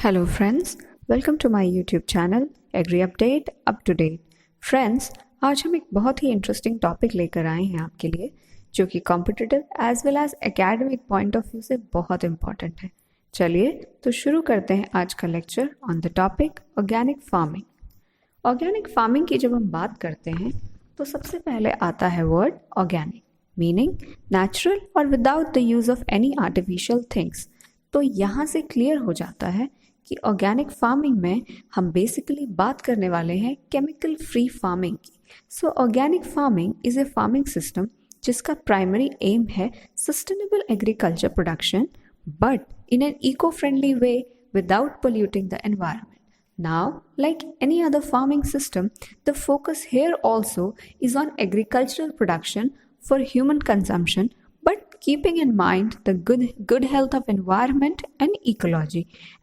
Hello friends, welcome to my YouTube channel Agri Update Up to Date। Friends, आज हम एक बहुत ही interesting topic लेकर आए हैं आपके लिए, जो कि competitive as well as academic point of view से बहुत इम्पॉर्टेंट है। चलिए तो शुरू करते हैं आज का lecture on the topic organic farming. Organic farming की जब हम बात करते हैं तो सबसे पहले आता है वर्ड ऑर्गेनिक, मीनिंग नेचुरल और without the use of any artificial things. तो यहाँ से क्लियर हो जाता है कि ऑर्गेनिक फार्मिंग में हम बेसिकली बात करने वाले हैं केमिकल फ्री फार्मिंग की। So organic farming is a farming system जिसका प्राइमरी एम है sustainable agriculture production, but in an eco friendly way without polluting the environment. Now, like any other farming system, the focus here also is on agricultural production for human consumption, but keeping in mind the good health of environment and ecology.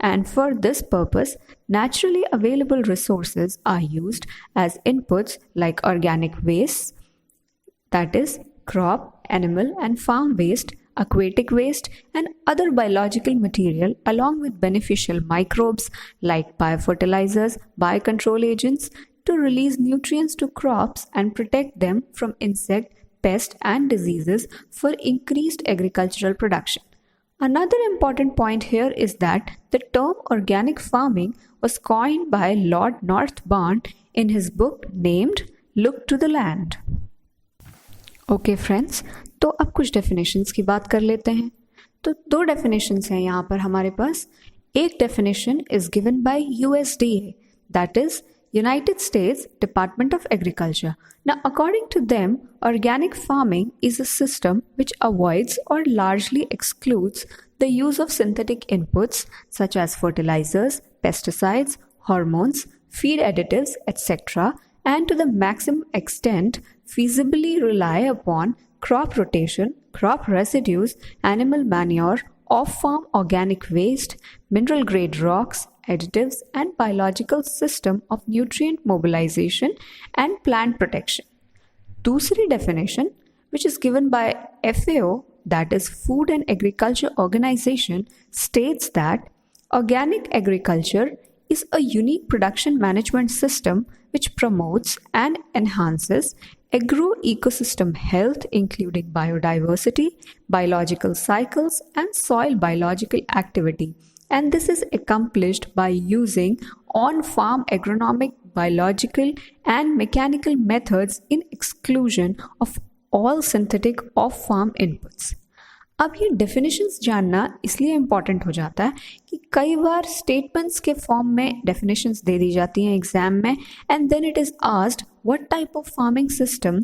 And for this purpose, naturally available resources are used as inputs like organic waste, that is crop, animal and farm waste, aquatic waste and other biological material, along with beneficial microbes like biofertilizers, biocontrol agents, to release nutrients to crops and protect them from insect, pest and diseases for increased agricultural production. Another important point here is that the term organic farming was coined by Lord Northbourne in his book named Look to the Land. Okay friends, तो अब कुछ definitions की बात कर लेते हैं। तो दो डेफिनेशंस हैं यहाँ पर हमारे पास। एक definition is given by USDA, that is United States Department of Agriculture. Now according to them, organic farming is a system which avoids और largely excludes the use of synthetic inputs such as fertilisers, pesticides, hormones, feed additives, etc., and to the maximum extent feasibly rely upon crop rotation, crop residues, animal manure, off-farm organic waste, mineral grade rocks, additives and biological system of nutrient mobilization and plant protection. दूसरी definition, which is given by FAO, that is Food and Agriculture Organization, states that organic agriculture is a unique production management system which promotes and enhances agro-ecosystem health, including biodiversity, biological cycles, and soil biological activity. And this is accomplished by using on-farm agronomic, biological, and mechanical methods in exclusion of all synthetic off-farm inputs. अब ये definitions जानना इसलिए important हो जाता है कि कई बार स्टेटमेंट्स के फॉर्म में डेफिनेशंस दे दी जाती हैं एग्जाम में, and then it is asked what type of farming system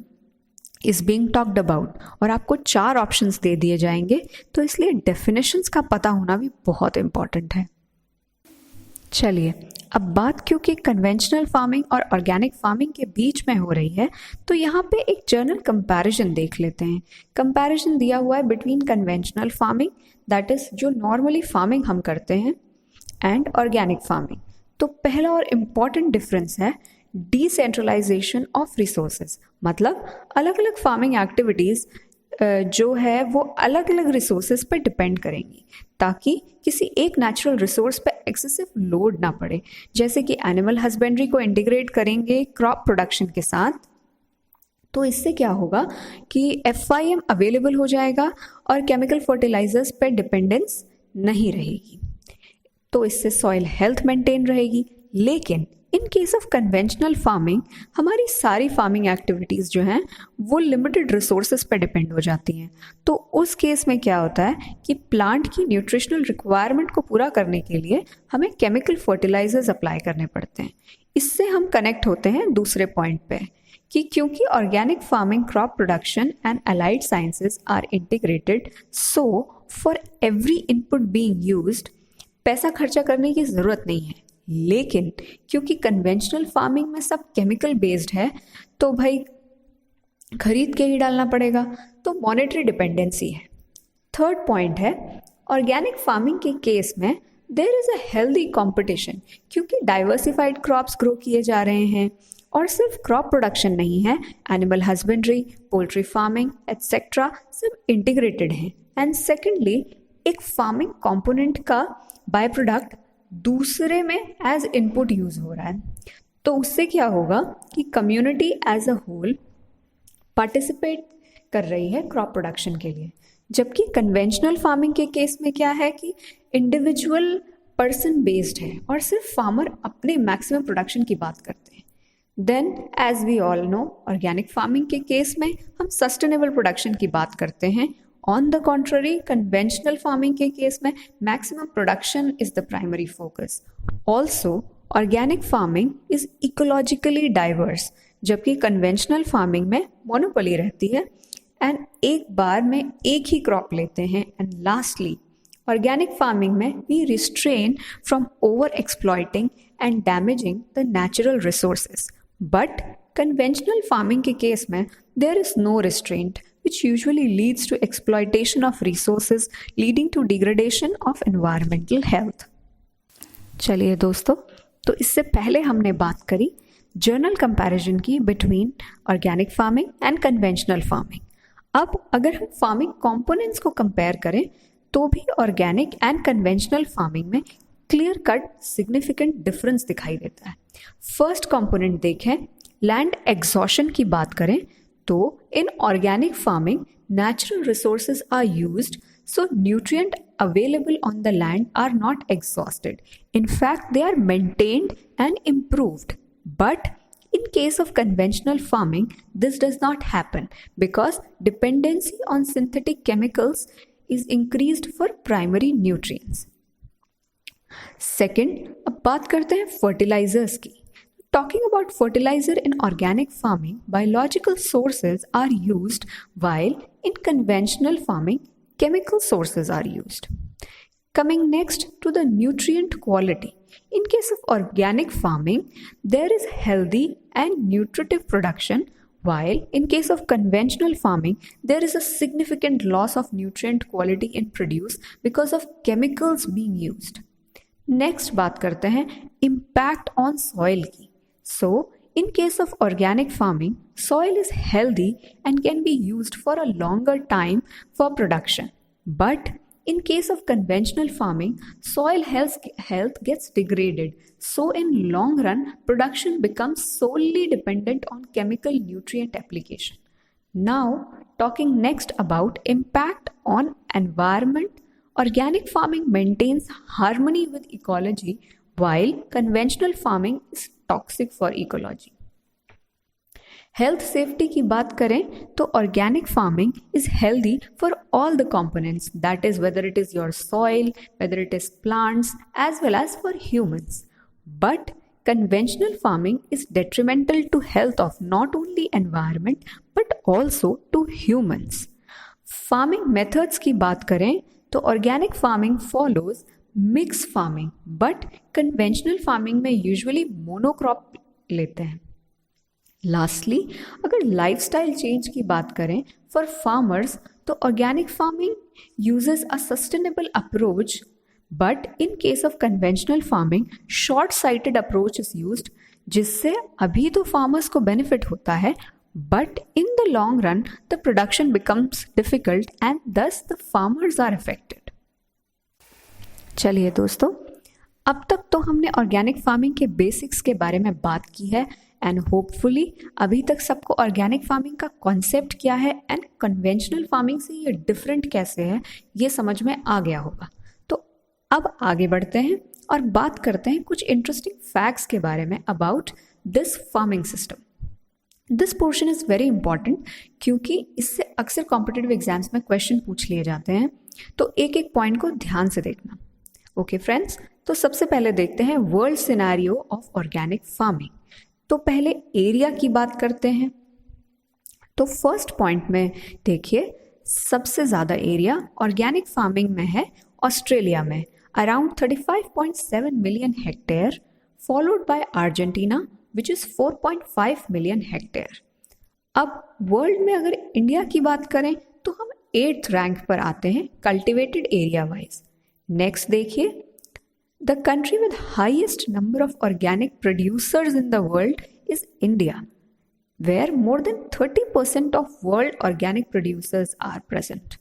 is being talked about, और आपको 4 ऑप्शंस दे दिए जाएंगे। तो इसलिए डेफिनेशंस का पता होना भी बहुत इम्पॉर्टेंट है। चलिए, अब बात क्योंकि कन्वेंशनल फार्मिंग और ऑर्गेनिक फार्मिंग के बीच में हो रही है, तो यहाँ पे एक जनरल कंपैरिजन देख लेते हैं। कंपैरिजन दिया हुआ है between conventional farming, that is जो नॉर्मली फार्मिंग हम करते हैं, एंड ऑर्गेनिक फार्मिंग। तो पहला और इम्पॉर्टेंट डिफरेंस है डिसेंट्रलाइजेशन ऑफ रिसोर्सेज। मतलब अलग अलग फार्मिंग एक्टिविटीज़ जो है वो अलग अलग रिसोर्सेज पर डिपेंड करेंगी, ताकि किसी एक नेचुरल रिसोर्स पर एक्सेसिव लोड ना पड़े। जैसे कि एनिमल हस्बेंड्री को इंटीग्रेट करेंगे क्रॉप प्रोडक्शन के साथ, तो इससे क्या होगा कि FIM अवेलेबल हो जाएगा और केमिकल फर्टिलाइजर्स पर डिपेंडेंस नहीं रहेगी। तो इससे सॉइल हेल्थ मेंटेन रहेगी। लेकिन in case of conventional farming हमारी सारी फार्मिंग एक्टिविटीज़ जो हैं वो लिमिटेड रिसोर्सेज पर डिपेंड हो जाती हैं। तो उस केस में क्या होता है कि प्लांट की न्यूट्रिशनल रिक्वायरमेंट को पूरा करने के लिए हमें केमिकल फर्टिलाइजर्स अप्लाई करने पड़ते हैं। इससे हम कनेक्ट होते हैं दूसरे पॉइंट पे कि क्योंकि organic farming, crop production and allied sciences are integrated, so for every input being used पैसा खर्चा करने की ज़रूरत नहीं है। लेकिन क्योंकि कन्वेंशनल फार्मिंग में सब केमिकल बेस्ड है, तो भाई खरीद के ही डालना पड़ेगा, तो मॉनेटरी डिपेंडेंसी है। थर्ड पॉइंट है ऑर्गेनिक फार्मिंग के केस में there is a healthy competition, क्योंकि डाइवर्सिफाइड क्रॉप्स ग्रो किए जा रहे हैं और सिर्फ क्रॉप प्रोडक्शन नहीं है, animal husbandry, poultry farming etcetera सब इंटीग्रेटेड हैं। एंड सेकेंडली, एक फार्मिंग कंपोनेंट का बाय प्रोडक्ट दूसरे में एज इनपुट यूज हो रहा है, तो उससे क्या होगा कि community as a whole participate कर रही है क्रॉप प्रोडक्शन के लिए। जबकि कन्वेंशनल फार्मिंग के केस में क्या है कि इंडिविजुअल पर्सन बेस्ड है और सिर्फ फार्मर अपने मैक्सिमम प्रोडक्शन की बात करते हैं। Then as we all know, organic farming के केस में हम सस्टेनेबल प्रोडक्शन की बात करते हैं। On the contrary, conventional farming के केस में maximum production is the primary focus. Also organic farming is ecologically diverse, जबकि कन्वेंशनल फार्मिंग में मोनोपोली रहती है एंड एक बार में एक ही क्रॉप लेते हैं। एंड लास्टली, ऑर्गेनिक फार्मिंग में we restrain from over exploiting and damaging the natural resources. But conventional farming के केस में there is no restraint, which usually leads to exploitation of resources, leading to degradation of environmental health. चलिए दोस्तों, तो इससे पहले हमने बात करी जर्नल कंपैरिजन की between organic farming and conventional farming. अब अगर हम फार्मिंग कंपोनेंट्स को कंपेयर करें तो भी ऑर्गेनिक एंड कन्वेंशनल फार्मिंग में क्लियर कट सिग्निफिकेंट डिफरेंस दिखाई देता है। फर्स्ट कंपोनेंट देखें, लैंड एग्जॉशन की बात करें तो in organic farming, natural resources are used, so nutrient available on the land are not exhausted. In fact, they are maintained and improved. But in case of conventional farming, this does not happen because dependency on synthetic chemicals is increased for primary nutrients. Second, अब बात करते हैं fertilizers की। Talking about fertilizer in organic farming, biological sources are used, while in conventional farming, chemical sources are used. Coming next to the nutrient quality. In case of organic farming, there is healthy and nutritive production, while in case of conventional farming, there is a significant loss of nutrient quality in produce because of chemicals being used. Next बात करते हैं impact on soil की। So, in case of organic farming, soil is healthy and can be used for a longer time for production. But in case of conventional farming, soil health gets degraded. So, in long run, production becomes solely dependent on chemical nutrient application. Now, talking next about impact on environment, organic farming maintains harmony with ecology, while conventional farming is toxic for ecology. Health safety की बात करें तो organic farming is healthy for all the components, that is whether it is your soil, whether it is plants, as well as for humans. But conventional farming is detrimental to health of not only environment but also to humans. Farming methods की बात करें तो organic farming follows mix farming, but conventional farming में usually monocrop लेते हैं। Lastly, अगर lifestyle change की बात करें फॉर फार्मर्स तो organic farming uses a sustainable approach, but in case of conventional farming short sighted approach is used, जिससे अभी तो फार्मर्स को बेनिफिट होता है, but in the long run the production becomes difficult and दस the farmers are affected. चलिए दोस्तों, अब तक तो हमने ऑर्गेनिक फार्मिंग के बेसिक्स के बारे में बात की है एंड होपफुली अभी तक सबको ऑर्गेनिक फार्मिंग का कॉन्सेप्ट क्या है एंड कन्वेंशनल फार्मिंग से ये डिफरेंट कैसे है ये समझ में आ गया होगा। तो अब आगे बढ़ते हैं और बात करते हैं कुछ इंटरेस्टिंग फैक्ट्स के बारे में about this farming system. This portion is very important क्योंकि इससे अक्सर कॉम्पिटिटिव एग्जाम्स में क्वेश्चन पूछ लिए जाते हैं, तो एक एक पॉइंट को ध्यान से देखना। ओके फ्रेंड्स, तो सबसे पहले देखते हैं world scenario of organic farming. तो पहले एरिया की बात करते हैं। तो फर्स्ट पॉइंट में देखिए, सबसे ज़्यादा एरिया ऑर्गेनिक फार्मिंग में है ऑस्ट्रेलिया में, around 35.7 million hectare, followed by Argentina which is 4.5 million hectare. अब वर्ल्ड में अगर इंडिया की बात करें तो हम 8th रैंक पर आते हैं कल्टिवेटेड एरिया वाइज। नेक्स्ट देखिए, the country with highest number of organic producers in the world is India, where more than 30% of world organic producers are present,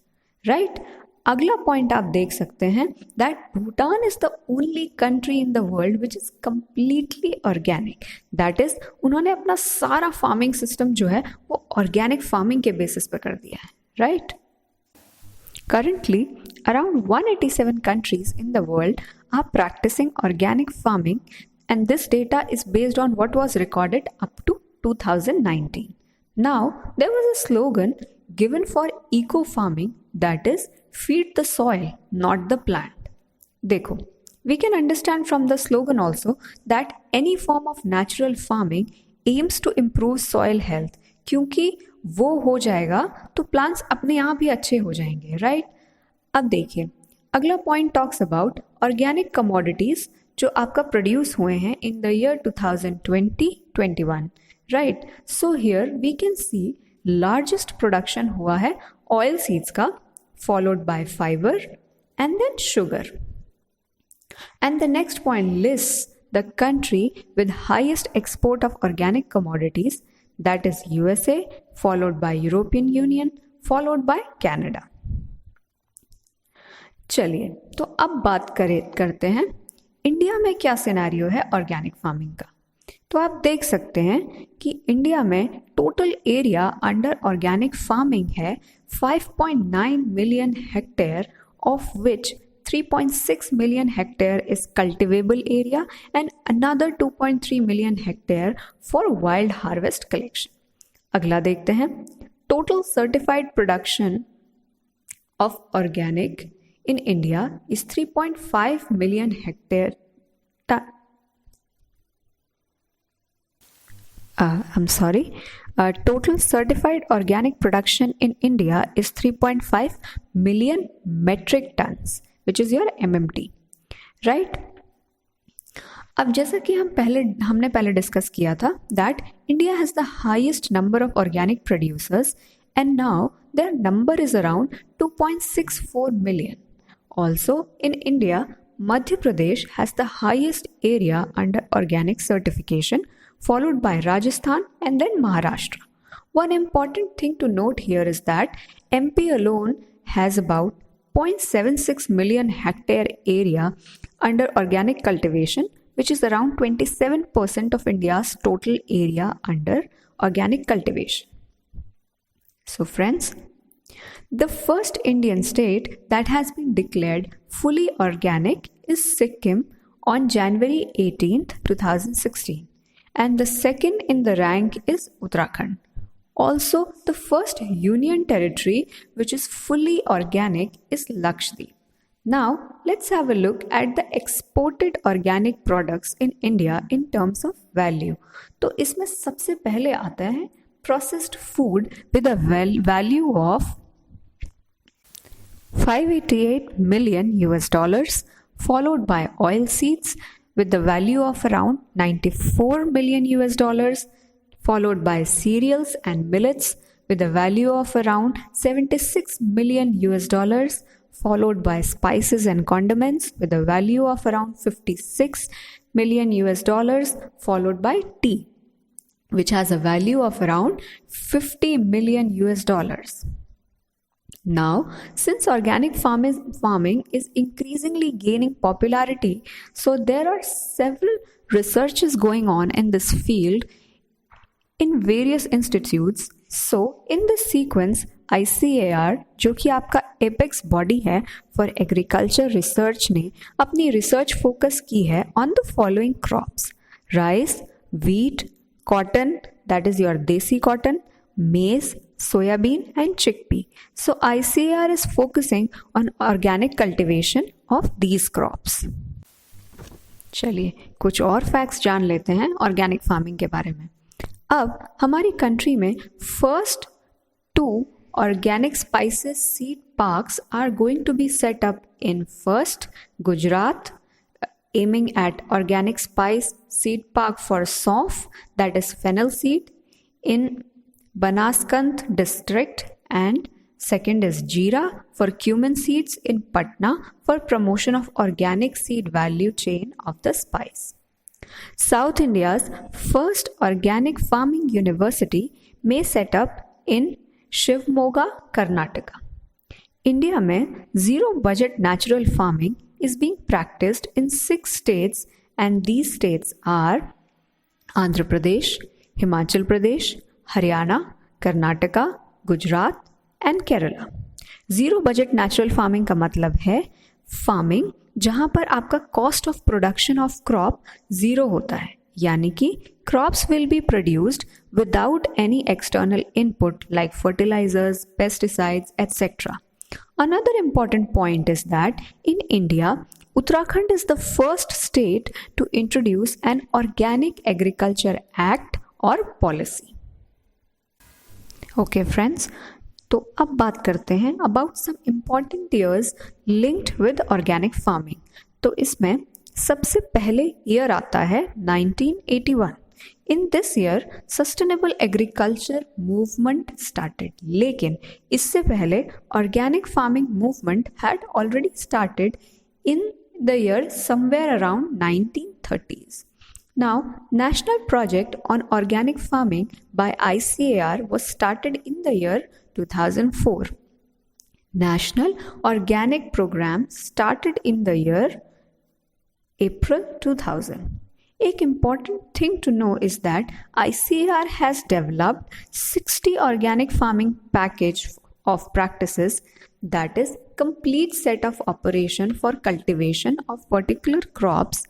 right. अगला पॉइंट आप देख सकते हैं that Bhutan is the only country in the world which is completely organic. That is उन्होंने अपना सारा farming system जो है वो ऑर्गेनिक फार्मिंग के बेसिस पे कर दिया है, right? Currently, around 187 countries in the world are practicing organic farming, and this data is based on what was recorded up to 2019. Now, there was a slogan given for eco farming, that is, feed the soil, not the plant. Dekho, we can understand from the slogan also that any form of natural farming aims to improve soil health, क्योंकि वो हो जाएगा तो plants अपने आप ही अच्छे हो जाएंगे, राइट? अब देखिए अगला point talks about organic commodities जो आपका प्रोड्यूस हुए हैं in the year 2020-21, right? So here we can see largest production हुआ है ऑयल सीड्स का, followed by fibre and then sugar. And the next point lists the country with highest export of organic commodities, that is USA, followed by European Union, followed by Canada. चलिए तो अब बात करते हैं India में क्या scenario है organic farming का. तो आप देख सकते हैं कि इंडिया में total area under organic farming है 5.9 million hectare, of which 3.6 million hectare is cultivable area and another 2.3 million hectare for wild harvest collection. अगला देखते हैं total certified production of organic in India is 3.5 million hectare. Total certified organic production in India is 3.5 million metric tons, which is your MMT, right? अब जैसा कि हमने पहले discuss किया था that India has the highest number of organic producers and now their number is around 2.64 million. Also in India, Madhya Pradesh has the highest area under organic certification, followed by Rajasthan and then Maharashtra. One important thing to note here is that MP alone has about 0.76 million hectare area under organic cultivation, which is around 27% of India's total area under organic cultivation. So friends, the first Indian state that has been declared fully organic is Sikkim on January 18th, 2016, and the second in the rank is Uttarakhand. Also, the first union territory which is fully organic is Lakshadweep. Now, let's have a look at the exported organic products in India in terms of value. तो इसमें सबसे पहले आता है processed food with a value of $588 million, followed by oil seeds with the value of around $94 million, followed by cereals and millets with a value of around $76 million, followed by spices and condiments with a value of around $56 million, followed by tea, which has a value of around $50 million. Now, since organic farming is increasingly gaining popularity, so there are several researches going on in this field in various institutes. So in this sequence, ICAR, जो कि आपका apex body है for agriculture research, ने अपनी research focus की है on the following crops: rice, wheat, cotton, that is your desi cotton, maize, soybean and chickpea. So ICAR is focusing on organic cultivation of these crops. चलिए कुछ और facts जान लेते हैं ऑर्गेनिक फार्मिंग के बारे में. अब हमारी कंट्री में first 2 organic spices seed parks are going to be set up in first Gujarat, aiming at organic spice seed park for sauf, that is fennel seed, in Banaskant district, and second is Jeera for cumin seeds in Patna for promotion of organic seed value chain of the spice. South India's first organic farming university may set up in Shivamogga, Karnataka. India में zero budget natural farming is being practiced in 6 states, and these states are Andhra Pradesh, Himachal Pradesh, Haryana, Karnataka, Gujarat and Kerala. Zero budget natural farming का मतलब है farming जहां पर आपका cost of production of crop zero होता है, यानी कि crops will be produced without any external input like fertilisers, pesticides etcetera. Another important point is that in India, Uttarakhand is the first state to introduce an Organic Agriculture Act or policy. Okay friends, तो अब बात करते हैं about some important years linked with organic farming. तो इसमें सबसे पहले year आता है 1981. In this year, sustainable agriculture movement started. लेकिन इससे पहले organic farming movement had already started in the year somewhere around 1930s. Now, national project on organic farming by ICAR was started in the year 2004. National Organic Program started in the year April 2000. एक important thing to know is that ICAR has developed 60 organic farming package of practices, that is complete set of operation for cultivation of particular crops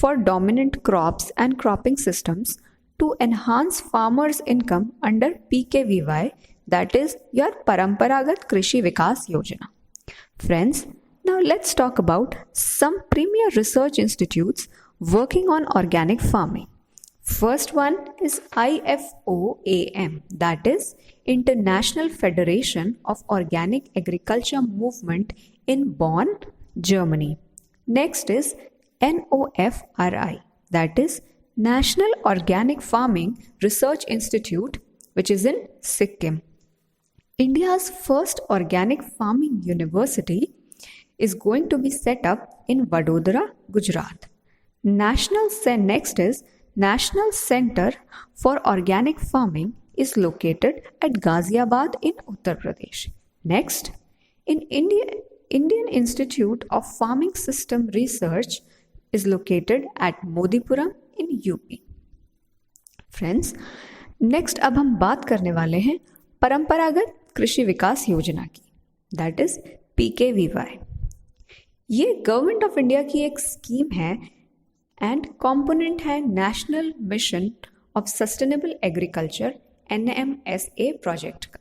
for dominant crops and cropping systems to enhance farmers' income under PKVY, that is your Paramparagat Krishi Vikas Yojana. Friends, now let's talk about some premier research institutes working on organic farming. First one is IFOAM, that is International Federation of Organic Agriculture Movement in Bonn, Germany. Next is NOFRI, that is National Organic Farming Research Institute, which is in Sikkim. India's first organic farming university is going to be set up in Vadodara, Gujarat. Next is National Center for Organic Farming is located at Ghaziabad in Uttar Pradesh. Next, in Indian Institute of Farming System Research is located at Modipuram in UP. Friends, next अब हम बात करने वाले हैं परंपरागत कृषि विकास योजना की, that is PKVY. ये गवर्नमेंट ऑफ इंडिया की एक स्कीम है एंड कंपोनेंट है National Mission of Sustainable Agriculture NMSA project का.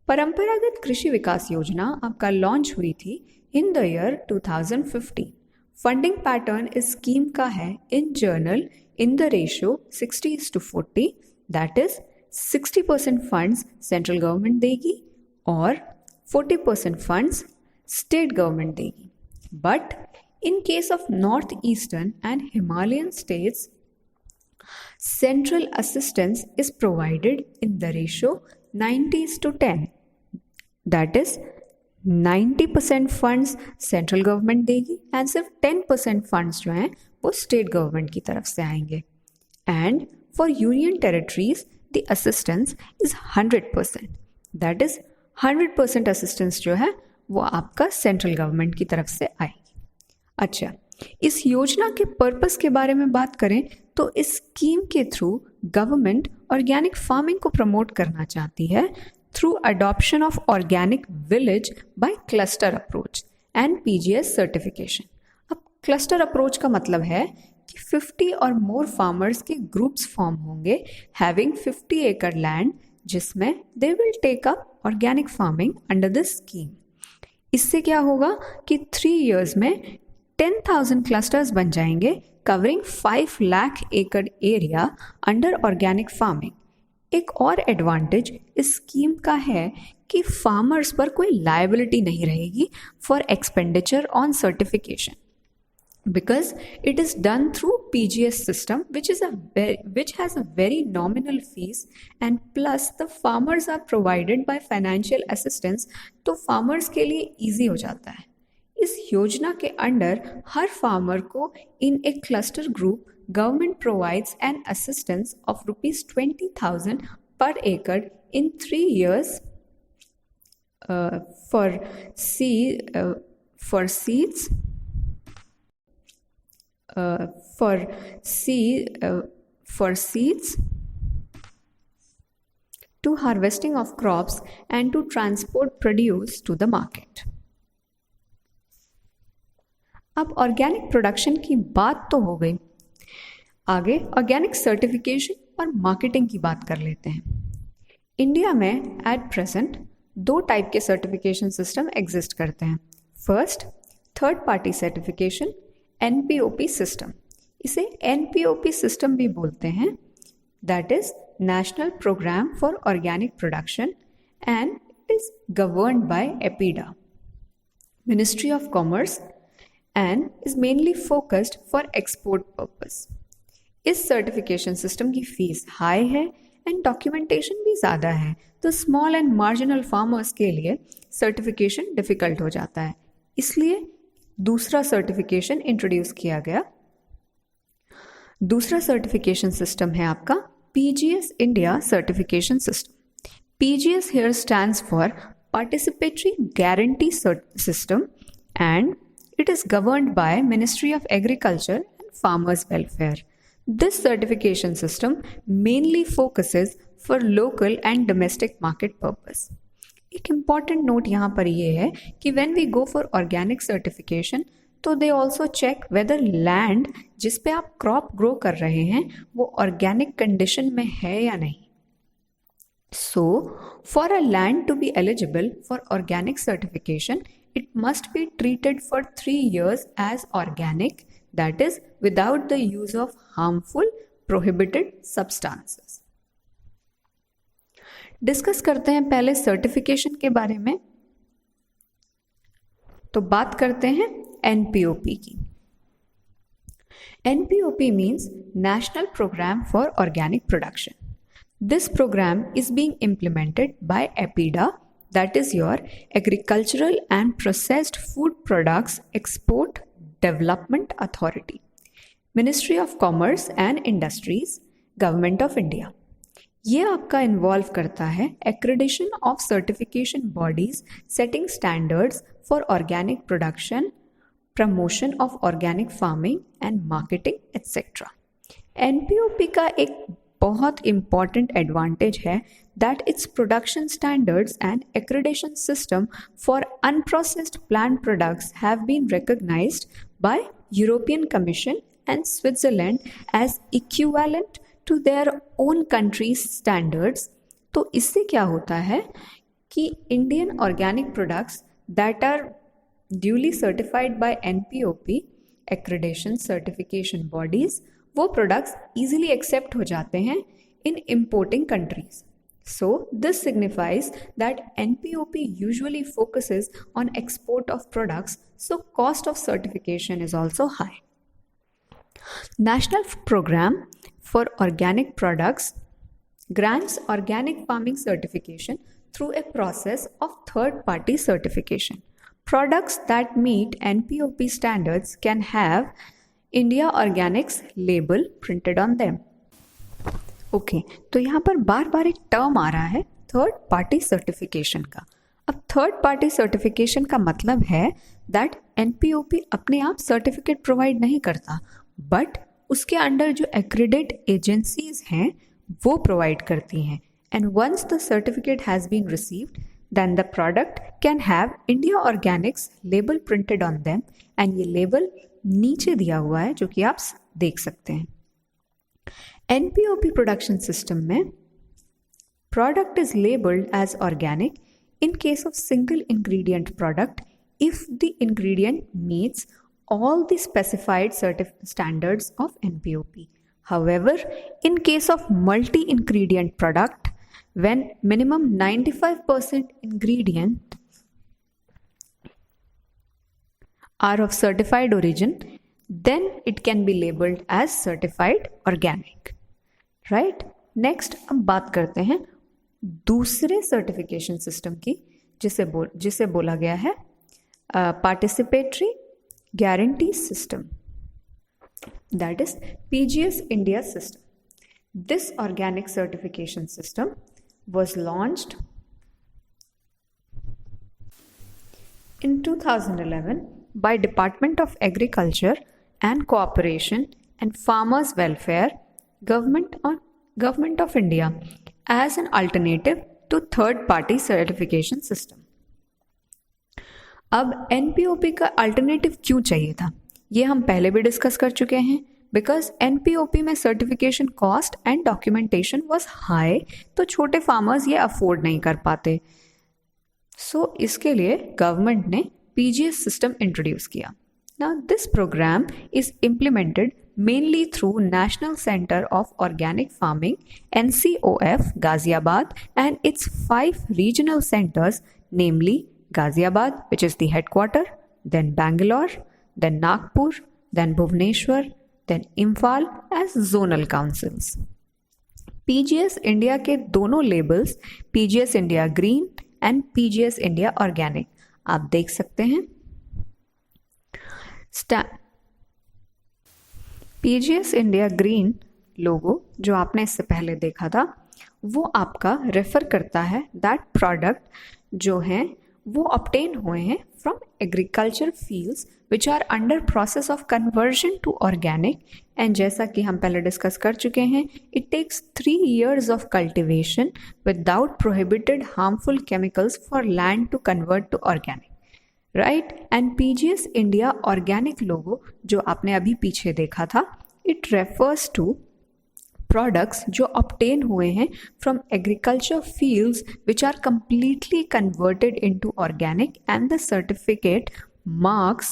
परंपरागत कृषि विकास योजना आपका लॉन्च हुई थी in the year 2015. Funding pattern इस स्कीम का है in general in the ratio 60:40, that is 60% funds central government देगी और 40% फंड्स स्टेट गवर्नमेंट देगी. But in case of northeastern and Himalayan states, central assistance is provided in the ratio 90:10. That is 90% funds central government देगी and सिर्फ 10% funds जो हैं वो state government की तरफ से आएंगे. And for union territories, the assistance is 100%. That is 100% assistance जो है वो आपका सेंट्रल गवर्नमेंट की तरफ से आएगी. अच्छा, इस योजना के पर्पस के बारे में बात करें तो इस स्कीम के थ्रू गवर्नमेंट ऑर्गेनिक फार्मिंग को प्रमोट करना चाहती है through adoption of organic village by cluster approach and PGS certification. अब क्लस्टर अप्रोच का मतलब है कि 50 और मोर फार्मर्स के ग्रुप्स फॉर्म होंगे हैविंग 50 एकड़ लैंड, जिसमें they will take up organic farming under this scheme. इससे क्या होगा कि 3 years में 10,000 क्लस्टर्स बन जाएंगे कवरिंग 5 लाख एकड़ एरिया अंडर ऑर्गेनिक फार्मिंग. एक और एडवांटेज इस स्कीम का है कि फार्मर्स पर कोई लायबिलिटी नहीं रहेगी for expenditure on certification because it is done through PGS system which has a very nominal fees, and plus the farmers are provided by financial assistance, तो farmers के लिए easy हो जाता है. इस योजना के अंडर हर फार्मर को in a cluster group government provides an assistance of ₹20,000 per acre in 3 years for seed for seeds for seed for seeds to harvesting of crops and to transport produce to the market. अब organic production की बात तो हो गई, आगे organic certification और marketing की बात कर लेते हैं। इंडिया में एट प्रेजेंट 2 टाइप के सर्टिफिकेशन सिस्टम एग्जिस्ट करते हैं। First, third party certification, NPOP system. इसे एनपीओपी सिस्टम भी बोलते हैं, that is national programme for organic production, and it is governed by APEDA, ministry of commerce, and is mainly focused for export purpose. इस certification system की fees high है and documentation भी ज़्यादा है, तो स्मॉल एंड मार्जिनल फार्मर्स के लिए certification difficult हो जाता है, इसलिए दूसरा सर्टिफिकेशन इंट्रोड्यूस किया गया। दूसरा सर्टिफिकेशन सिस्टम है आपका PGS India certification system. PGS here stands for participatory guarantee system and it is governed by Ministry of Agriculture and Farmers Welfare. This certification system mainly focuses for local and domestic market purpose. एक important note यहाँ पर ये है कि when we go for organic certification, तो they also check whether land जिस पे आप crop grow कर रहे हैं वो organic condition में है या नहीं। So, for a land to be eligible for organic certification, it must be treated for 3 years as organic, that is, without the use of harmful, prohibited substances. Discuss करते हैं पहले सर्टिफिकेशन के बारे में, तो बात करते हैं एनपीओपी की। NPOP means national programme for organic production. This program is being implemented by EPIDA, that is your Agricultural and Processed Food Products Export Development Authority, Ministry of Commerce and Industries, Government of India. ये आपका involve करता है accreditation of certification bodies setting standards for organic production, promotion of organic farming and marketing etc. NPOP का एक बहुत important advantage है that its production standards and accreditation system for unprocessed plant products have been recognized by European Commission and Switzerland as equivalent to their own country's standards. तो इससे क्या होता है कि Indian organic products that are duly certified by NPOP accreditation certification bodies, वो products easily accept हो जाते हैं in importing countries. So this signifies that NPOP usually focuses on export of products, so cost of certification is also high. National programme for Organic Products grants organic farming certification through a process of third-party certification. Products that meet NPOP standards can have India Organics label printed on them. Okay, तो यहाँ पर बार बार एक term आ रहा है third party certification का। अब third party certification का मतलब है दैट एनपीओपी अपने आप सर्टिफिकेट प्रोवाइड नहीं करता, बट उसके अंडर जो एक्रेडिट एजेंसीज हैं वो प्रोवाइड करती हैं, and once the certificate has been received then the product can have India organics label printed on them, and ये लेबल नीचे दिया हुआ है जो कि आप देख सकते हैं। एनपीओपी प्रोडक्शन सिस्टम में product is labelled as organic in case of single ingredient product if the ingredient meets all the specified standards of NPOP. However, in case of multi-ingredient product, when minimum 95% ingredient are of certified origin, then it can be labeled as certified organic. Right? Next, अब बात करते हैं दूसरे certification system की जिसे बोला गया है participatory guarantee system, that is PGS India system. This organic certification system was launched In 2011, by Department of Agriculture and Cooperation and Farmers Welfare, Government of India as an alternative to third-party certification system. अब NPOP का alternative क्यों चाहिए था, ये हम पहले भी discuss कर चुके हैं. बिकॉज NPOP में certification cost and documentation was high, तो छोटे फार्मर्स ये अफोर्ड नहीं कर पाते. सो इसके लिए गवर्नमेंट ने PGS सिस्टम इंट्रोड्यूस किया. Now this programme is implemented mainly through National Center of Organic Farming NCOF Ghaziabad and its 5 regional centers, namely Ghaziabad, which is the headquarter, then Bangalore, then Nagpur, then Bhubaneswar, then Imphal as zonal councils. PGS India के दोनों labels PGS India Green and PGS India Organic आप देख सकते हैं. PGS India Green लोगो जो आपने इससे पहले देखा था, वो आपका रेफर करता है दैट प्रोडक्ट जो हैं वो ऑब्टेन हुए हैं from agriculture fields which are under process of conversion to organic. And जैसा कि हम पहले डिस्कस कर चुके हैं, it takes 3 years of cultivation without prohibited harmful chemicals for land to convert to organic, right. And PGS India organic logo जो आपने अभी पीछे देखा था, इट रेफर्स टू प्रोडक्ट्स जो ऑब्टेन हुए हैं from agriculture fields which are completely converted into organic, and the certificate marks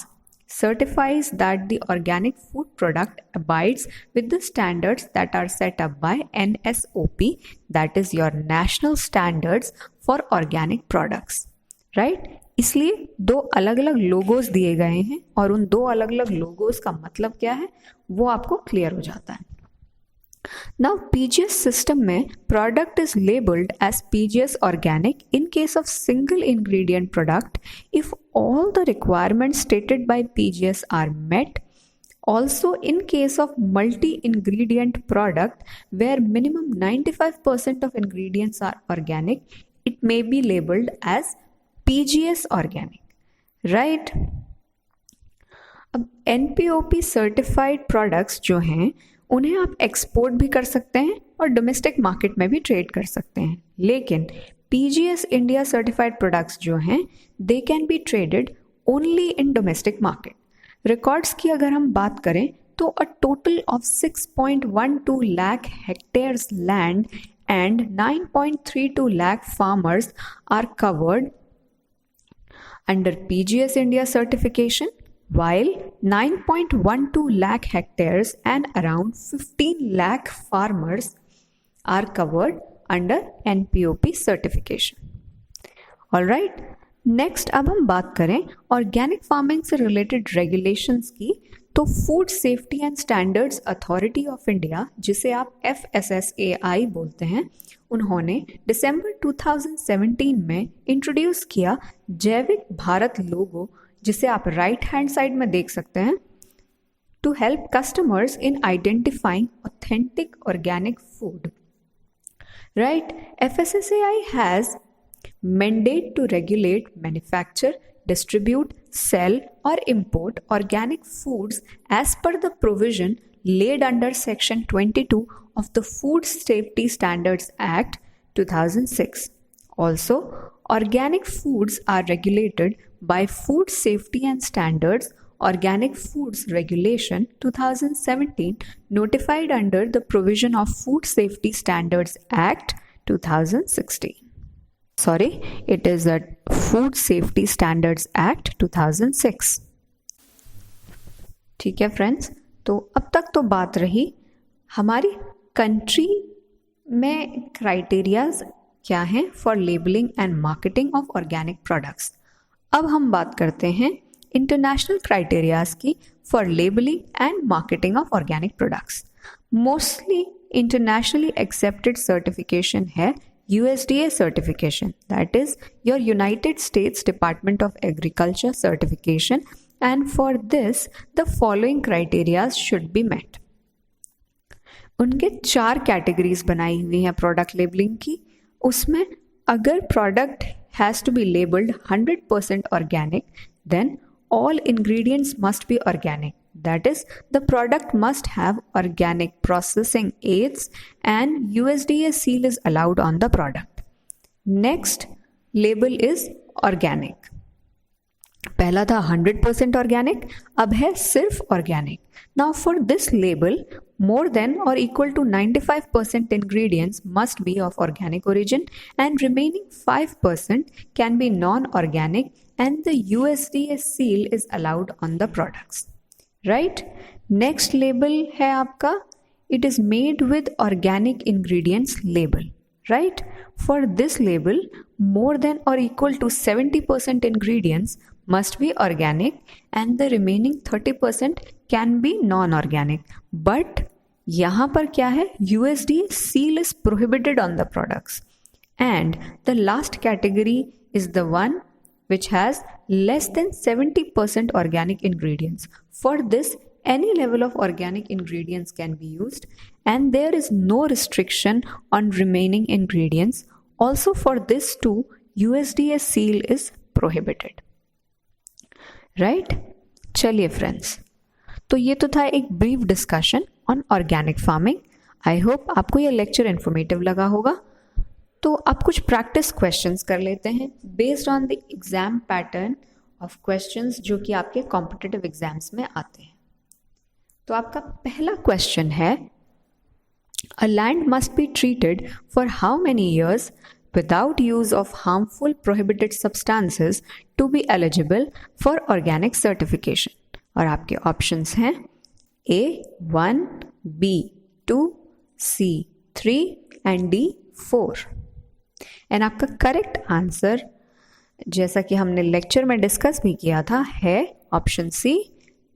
certifies that the organic food product abides with the standards that are set up by NSOP, that is your National Standards for Organic Products, right. इसलिए 2 अलग अलग logos दिए गए हैं और उन 2 अलग अलग लोगोज का मतलब क्या है वो आपको क्लियर हो जाता है. Now PGS system में product is labeled as PGS organic in case of single ingredient product if all the requirements stated by PGS are met. Also in case of multi-ingredient product where minimum 95% of ingredients are organic, it may be labeled as PGS organic, right. अब NPOP certified products जो हैं उन्हें आप export भी कर सकते हैं और डोमेस्टिक मार्केट में भी ट्रेड कर सकते हैं. लेकिन PGS इंडिया सर्टिफाइड प्रोडक्ट्स जो हैं they can be traded only in domestic market. Records की अगर हम बात करें तो a total of 6.12 lakh hectares land and 9.32 lakh farmers are covered under PGS India certification, while 9.12 lakh hectares and around 15 lakh farmers are covered under NPOP certification. Alright, next अब हम बात करें ऑर्गेनिक फार्मिंग से related regulations की, तो food safety and standards authority of India जिसे आप FSSAI बोलते हैं, उन्होंने दिसंबर 2017 में इंट्रोड्यूस किया जैविक भारत लोगो, जिसे आप राइट हैंड साइड में देख सकते हैं, to help customers in identifying authentic organic food, right. FSSAI has mandate to regulate, manufacture, distribute, sell or import organic foods as per the provision laid under Section 22 of the Food Safety Standards Act 2006. Also, organic foods are regulated by Food Safety and Standards Organic Foods Regulation 2017, notified under the provision of Food Safety Standards Act 2016. Sorry, it is the Food Safety Standards Act 2006. ठीक है friends, तो अब तक तो बात रही हमारी country में क्राइटेरियाज क्या हैं for labelling and marketing of organic products. अब हम बात करते हैं इंटरनेशनल क्राइटेरियाज की for labelling and marketing of organic products. Mostly internationally accepted certification है USDA certification, that is your United States Department of Agriculture certification, and for this the following criteria should be met. उनके 4 categories बनाई हुई हैं product labelling की. उसमें अगर product has to be labeled 100% organic, then all ingredients must be organic. That is, the product must have organic processing aids and USDA seal is allowed on the product. Next label is organic. पहला था 100% organic, अब है सिर्फ organic. Now for this label, more than or equal to 95% ingredients must be of organic origin and remaining 5% can be non-organic and the USDA seal is allowed on the products. Right? Next label है आपका, it is made with organic ingredients label. Right? For this label, more than or equal to 70% ingredients must be organic and the remaining 30% can be non-organic. But यहाँ पर क्या है, USDA seal is prohibited on the products. And the last category is the one which has less than 70% organic ingredients. For this, any level of organic ingredients can be used and there is no restriction on remaining ingredients. Also for this too, USDA seal is prohibited. Right? चलिए friends, तो ये तो था एक brief discussion on organic farming. I hope आपको ये lecture informative लगा होगा. तो अब कुछ प्रैक्टिस क्वेश्चंस कर लेते हैं based on the exam pattern of questions जो कि आपके कॉम्पिटिटिव एग्जाम्स में आते हैं. तो आपका पहला क्वेश्चन है, a land must be treated for how many years without use of harmful prohibited substances to be eligible for organic certification. और आपके ऑप्शंस हैं A 1, B 2, C 3 and D 4. And आपका करेक्ट आंसर, जैसा कि हमने lecture में discuss भी किया था, है option C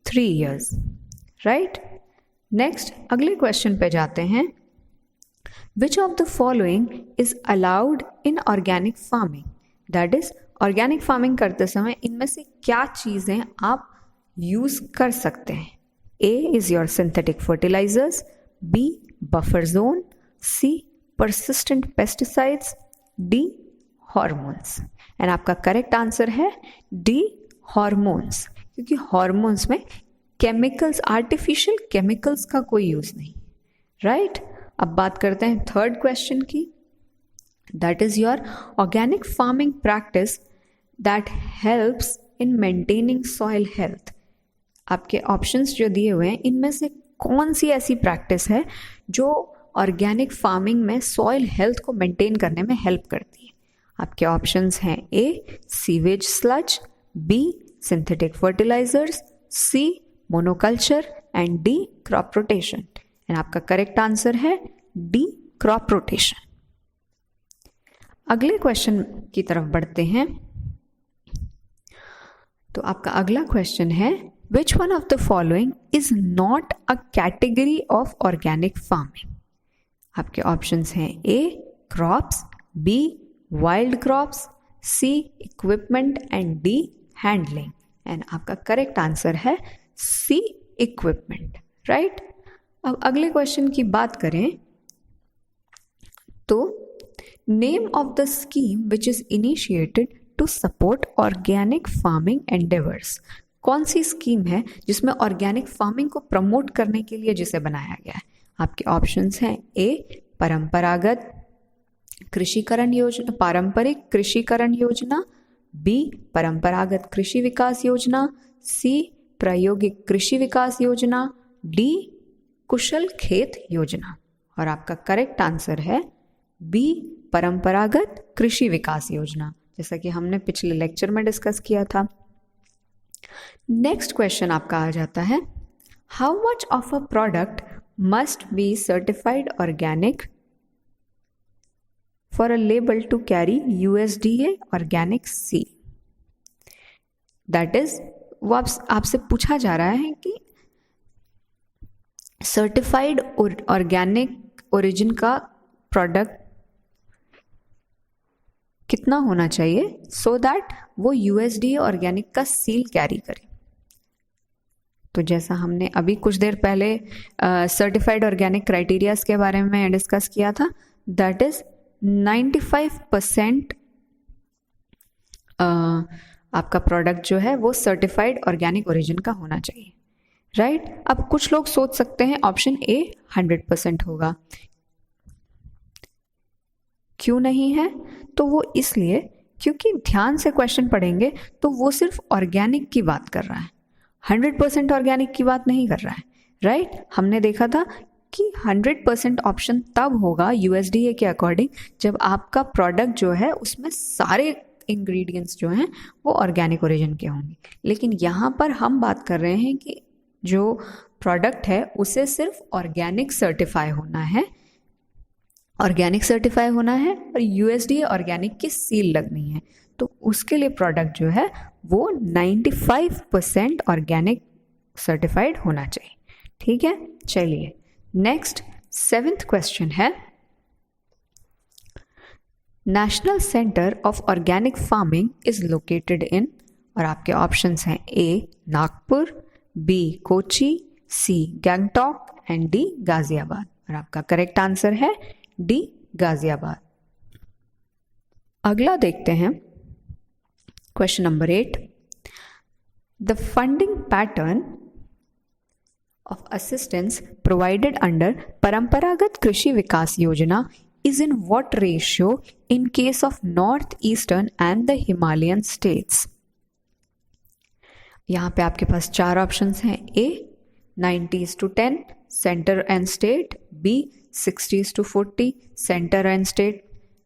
3 years. Right? Next अगले क्वेश्चन पे जाते हैं. Which of the following is allowed in organic farming? That is, organic farming करते समय इनमें से क्या चीज़ें आप यूज़ कर सकते हैं? A is your synthetic fertilizers, B buffer zone, C persistent pesticides, D hormones. And आपका करेक्ट आंसर है D hormones, क्योंकि हॉर्मोन्स में केमिकल्स, आर्टिफिशियल केमिकल्स का कोई यूज़ नहीं. राइट? अब बात करते हैं थर्ड क्वेश्चन की. That is your organic farming practice that helps in maintaining soil health. आपके ऑप्शंस जो दिए हुए हैं, इनमें से कौन सी ऐसी प्रैक्टिस है जो ऑर्गेनिक फार्मिंग में सॉइल हेल्थ को मेंटेन करने में हेल्प करती है? आपके ऑप्शंस हैं A sewage sludge, B synthetic fertilisers, C monoculture and D crop rotation. And आपका करेक्ट आंसर है डी क्रॉप रोटेशन. अगले क्वेश्चन की तरफ बढ़ते हैं. तो आपका अगला क्वेश्चन है, which one of the following is not a category of organic farming? आपके ऑप्शंस हैं A crops, B wild crops, C equipment and D handling. And आपका करेक्ट आंसर है सी इक्विपमेंट. राइट? अब अगले क्वेश्चन की बात करें तो name of the scheme which is initiated to support organic farming endeavours. कौन सी स्कीम है जिसमें ऑर्गेनिक फार्मिंग को प्रमोट करने के लिए जिसे बनाया गया है? आपके ऑप्शंस हैं ए परंपरागत कृषिकरण योजना, पारंपरिक कृषिकरण योजना, बी परंपरागत कृषि विकास योजना, सी प्रायोगिक कृषि विकास योजना, डी कुशल खेत योजना. और आपका करेक्ट आंसर है बी परंपरागत कृषि विकास योजना, जैसा कि हमने पिछले लेक्चर में डिस्कस किया था. नेक्स्ट क्वेश्चन आपका आ जाता है, how much of a product must be certified organic for a label to carry USDA organic seal? That is, वो आपसे पूछा जा रहा है कि सर्टिफाइड ऑर्गेनिक ओरिजिन का प्रोडक्ट कितना होना चाहिए सो दैट वो USDA ऑर्गेनिक का सील कैरी करे. तो जैसा हमने अभी कुछ देर पहले सर्टिफाइड ऑर्गेनिक क्राइटेरियाज के बारे में डिस्कस किया था, दैट इज 95% आपका प्रोडक्ट जो है वो सर्टिफाइड ऑर्गेनिक ओरिजिन का होना चाहिए, राइट। अब कुछ लोग सोच सकते हैं ऑप्शन ए 100% होगा, क्यों नहीं है? तो वो इसलिए क्योंकि ध्यान से क्वेश्चन पढ़ेंगे तो वो सिर्फ ऑर्गेनिक की बात कर रहा है, 100% ऑर्गेनिक की बात नहीं कर रहा है, राइट। हमने देखा था कि 100% ऑप्शन तब होगा यूएसडीए के अकॉर्डिंग जब आपका प्रोडक्ट जो है उसमें सारे इंग्रेडिएंट्स जो हैं वो ऑर्गेनिक ओरिजिन के होंगे। लेकिन यहाँ पर हम बात कर रहे हैं कि जो प्रोडक्ट है उसे सिर्फ ऑर्गेनिक सर्टिफाई होना है, ऑर्गेनिक सर्टिफाई होना है और यूएसडीए ऑर्गेनिक की सील लगनी है। तो उसके लिए प्रोडक्ट जो है वो 95% ऑर्गेनिक सर्टिफाइड होना चाहिए, ठीक है। चलिए नेक्स्ट 7th क्वेश्चन है, National Centre of organic farming is located in, और आपके ऑप्शंस हैं A Nagpur, B Kochi, C Gangtok and D Ghaziabad, और आपका करेक्ट आंसर है डी गाजियाबाद। अगला देखते हैं question number 8, the funding pattern of assistance provided under Paramparagat Krishi Vikas Yojana is in what ratio in case of northeastern and the Himalayan states? यहाँ पे आपके पास 4 options हैं, A 90:10 centre and state, B 60:40 centre and state,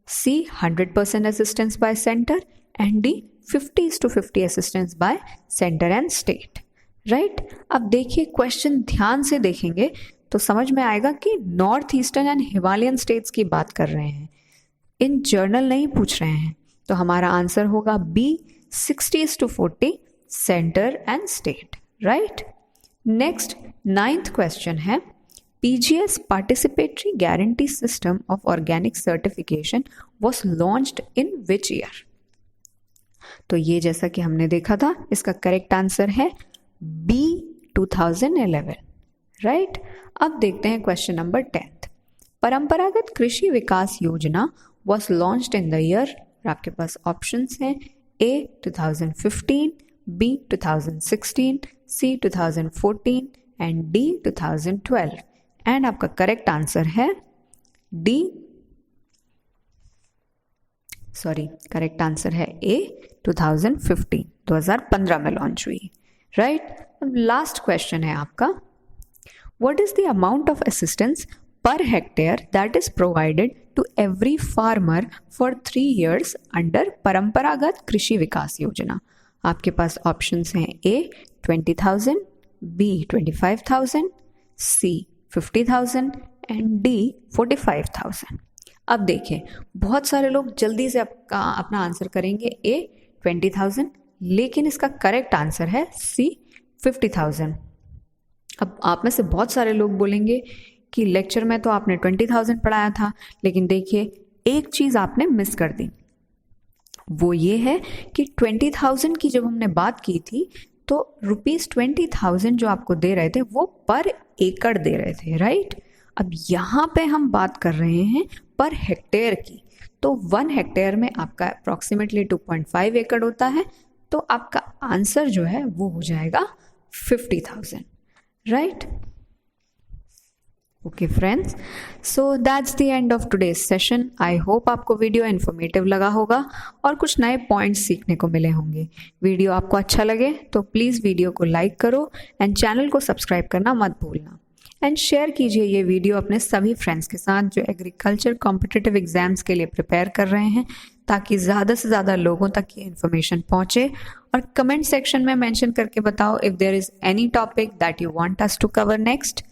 C 100% assistance by centre and D 50:50 assistance by centre and state, right. अब देखिए question ध्यान से देखेंगे तो समझ में आएगा कि north eastern and Himalayan states की बात कर रहे हैं, इन जर्नल नहीं पूछ रहे हैं। तो हमारा आंसर होगा B 60:40 centre and state, right. Next 9th question है, PGS participatory guarantee system of organic certification was launched in which year? तो ये जैसा कि हमने देखा था इसका करेक्ट आंसर है बी 2011, राइट। अब देखते हैं क्वेश्चन नंबर 10th, परंपरागत Krishi Vikas Yojana was launched in the year, और आपके पास ऑप्शंस हैं A 2015, B 2016, C 2014 and D 2012, and आपका करेक्ट आंसर है डी, सॉरी करेक्ट आंसर है ए 2015 में लॉन्च हुई, राइट। अब लास्ट क्वेश्चन है आपका, what is the amount of assistance per hectare that is provided to every farmer for 3 years under Paramparagat Krishi Vikas Yojana? आपके पास ऑप्शंस हैं A 20,000, B 25,000, C 50,000 and D 45,000। अब देखिए बहुत सारे लोग जल्दी से अपना आंसर करेंगे ए 20,000, लेकिन इसका करेक्ट आंसर है सी 50,000। अब आप में से बहुत सारे लोग बोलेंगे कि लेक्चर में तो आपने 20,000 पढ़ाया था, लेकिन देखिए एक चीज़ आपने मिस कर दी, वो ये है कि 20,000 की जब हमने बात की थी तो ₹20,000 जो आपको दे रहे थे वो पर एकड़ दे रहे थे, राइट। अब यहाँ पे हम बात कर रहे हैं पर हेक्टेयर की, तो 1 हेक्टेयर में आपका अप्रॉक्सीमेटली 2.5 एकड़ होता है, तो आपका आंसर जो है वो हो जाएगा 50,000, right. Okay friends, so that's the end of today's session. I hope आपको वीडियो इन्फॉर्मेटिव लगा होगा और कुछ नए पॉइंट्स सीखने को मिले होंगे। वीडियो आपको अच्छा लगे तो प्लीज़ वीडियो को लाइक करो एंड चैनल को सब्सक्राइब करना मत भूलना, एंड शेयर कीजिए ये वीडियो अपने सभी फ्रेंड्स के साथ जो एग्रीकल्चर कॉम्पिटिटिव एग्जाम्स के लिए प्रिपेयर कर रहे हैं, ताकि ज़्यादा से ज़्यादा लोगों तक ये इन्फॉर्मेशन पहुँचे। और कमेंट सेक्शन में मेंशन करके बताओ if there is any topic that you want us to cover next.